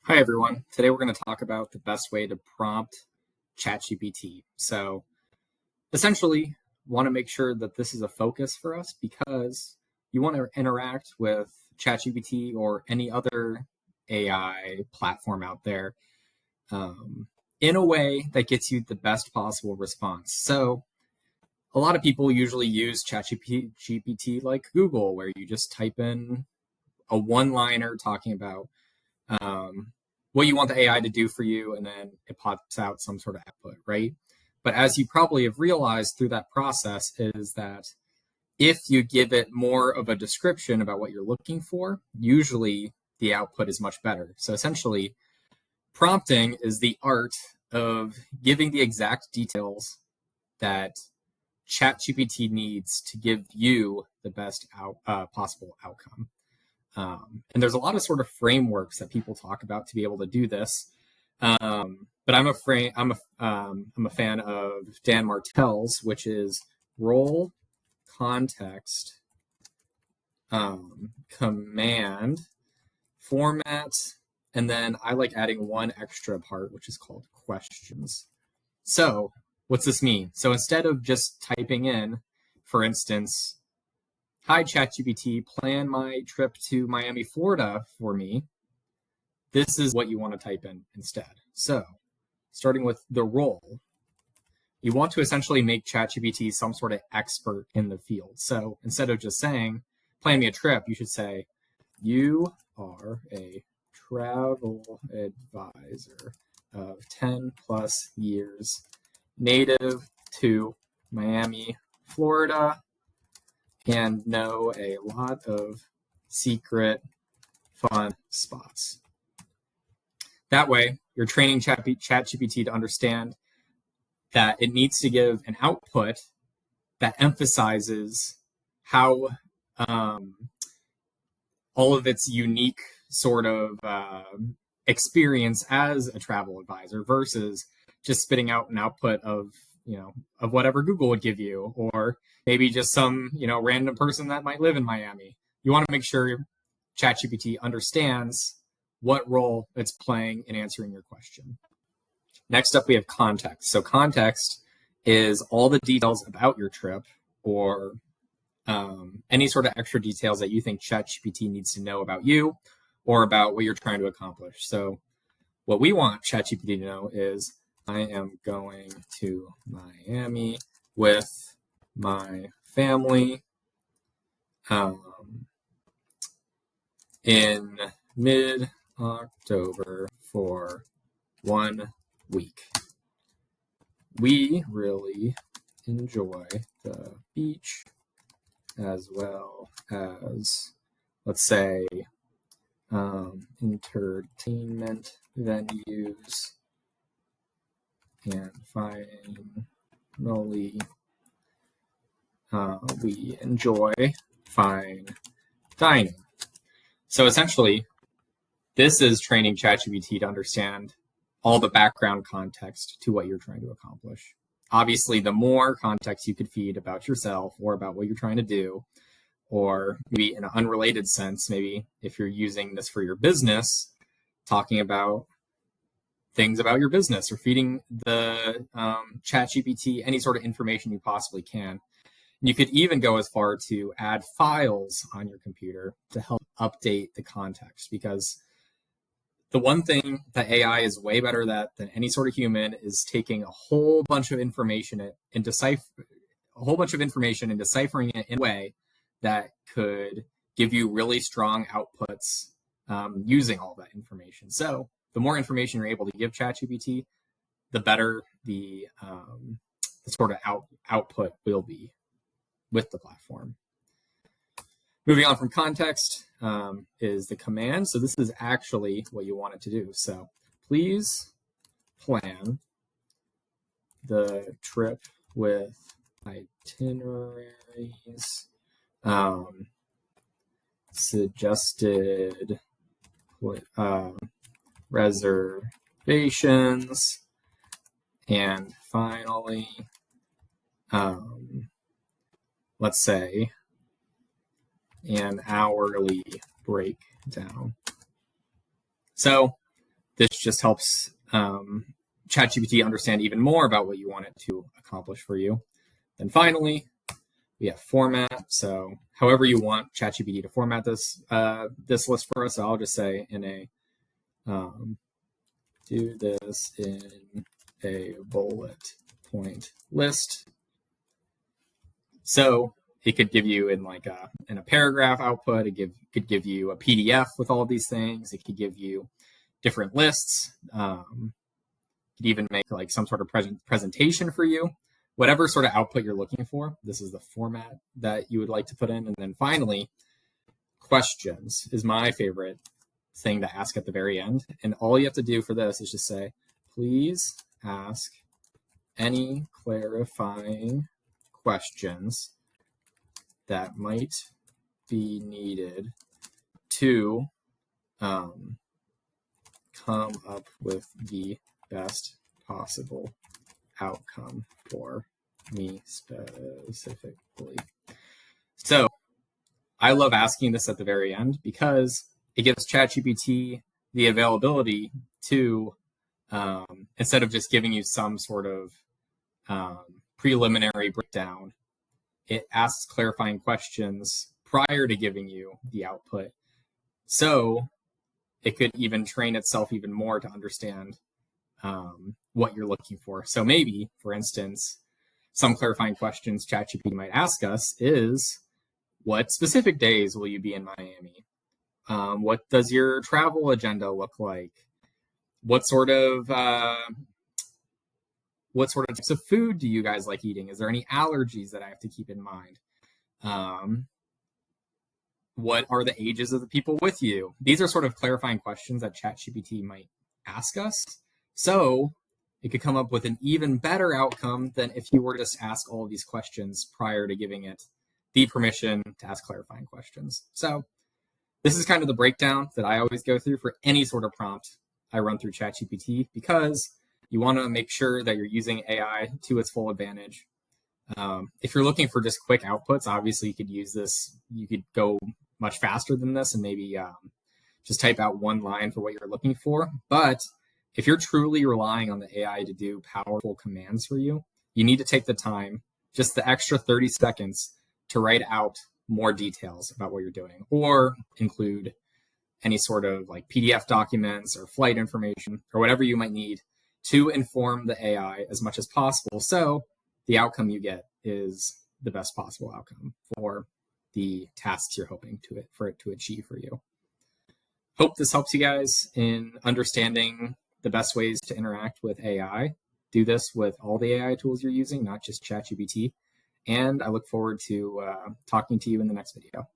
Hi, everyone. Today we're going to talk about the best way to prompt ChatGPT. So essentially, want to make sure that this is a focus for us because you want to interact with ChatGPT or any other AI platform out there in a way that gets you the best possible response. So a lot of people usually use ChatGPT like Google, where you just type in a one-liner talking about what you want the AI to do for you, and then it pops out some sort of output, right? But as you probably have realized through that process is that if you give it more of a description about what you're looking for, usually the output is much better. So essentially, prompting is the art of giving the exact details that ChatGPT needs to give you the best possible outcome. And there's a lot of sort of frameworks that people talk about to be able to do this. But I'm a fan of Dan Martell's, which is role context command format, and then I like adding one extra part, which is called questions. So what's this mean? So instead of just typing in, for instance, "Hi, ChatGPT, plan my trip to Miami, Florida for me," this is what you want to type in instead. So starting with the role, you want to essentially make ChatGPT some sort of expert in the field. So instead of just saying, "Plan me a trip," you should say, "You are a travel advisor of 10 plus years, native to Miami, Florida, and know a lot of secret fun spots." That way, you're training ChatGPT to understand that it needs to give an output that emphasizes how all of its unique sort of experience as a travel advisor versus just spitting out an output of whatever Google would give you, or maybe just some random person that might live in Miami. You want to make sure ChatGPT understands what role it's playing in answering your question. Next up, we have context. So context is all the details about your trip, or any sort of extra details that you think ChatGPT needs to know about you or about what you're trying to accomplish. So what we want ChatGPT to know is, "I am going to Miami with my family in mid-October for 1 week. We really enjoy the beach as well as, let's say, entertainment venues, and finally, we enjoy fine dining." So essentially, this is training ChatGPT to understand all the background context to what you're trying to accomplish. Obviously, the more context you could feed about yourself or about what you're trying to do, or maybe in an unrelated sense, maybe if you're using this for your business, talking about things about your business or feeding the ChatGPT any sort of information you possibly can. And you could even go as far to add files on your computer to help update the context, because the one thing that AI is way better at than any sort of human is taking a whole bunch of information and deciphering it in a way that could give you really strong outputs using all that information. So the more information you're able to give ChatGPT, the better the sort of output will be with the platform. Moving on from context is the command. So this is actually what you want it to do. So please plan the trip with itineraries, suggested reservations, and finally, let's say, an hourly breakdown. So This just helps ChatGPT understand even more about what you want it to accomplish for you. Then finally, we have format. So however you want ChatGPT to format this this list for us, so I'll just say in a do this in a bullet point list. So it could give you in like in a paragraph output. It could give you a PDF with all of these things. It could give you different lists. Could even make like some sort of presentation for you. Whatever sort of output you're looking for, this is the format that you would like to put in. And then finally, questions is my favorite thing to ask at the very end. And all you have to do for this is just say, please ask any clarifying questions that might be needed to come up with the best possible outcome for me specifically. So I love asking this at the very end because it gives ChatGPT the availability to, instead of just giving you some sort of preliminary breakdown, it asks clarifying questions prior to giving you the output. So it could even train itself even more to understand what you're looking for. So maybe, for instance, some clarifying questions ChatGPT might ask us is, what specific days will you be in Miami? What does your travel agenda look like? What sort of types of food do you guys like eating? Is there any allergies that I have to keep in mind? What are the ages of the people with you? These are sort of clarifying questions that ChatGPT might ask us. So it could come up with an even better outcome than if you were to just ask all of these questions prior to giving it the permission to ask clarifying questions. So this is kind of the breakdown that I always go through for any sort of prompt I run through ChatGPT, because you want to make sure that you're using AI to its full advantage. If you're looking for just quick outputs, obviously you could use this. You could go much faster than this and maybe just type out one line for what you're looking for. But if you're truly relying on the AI to do powerful commands for you, you need to take the time, just the extra 30 seconds, to write out more details about what you're doing, or include any sort of like PDF documents or flight information or whatever you might need to inform the AI as much as possible, so the outcome you get is the best possible outcome for the tasks you're hoping for it to achieve for you. Hope this helps you guys in understanding the best ways to interact with AI. Do this with all the AI tools you're using, not just ChatGPT. And I look forward to talking to you in the next video.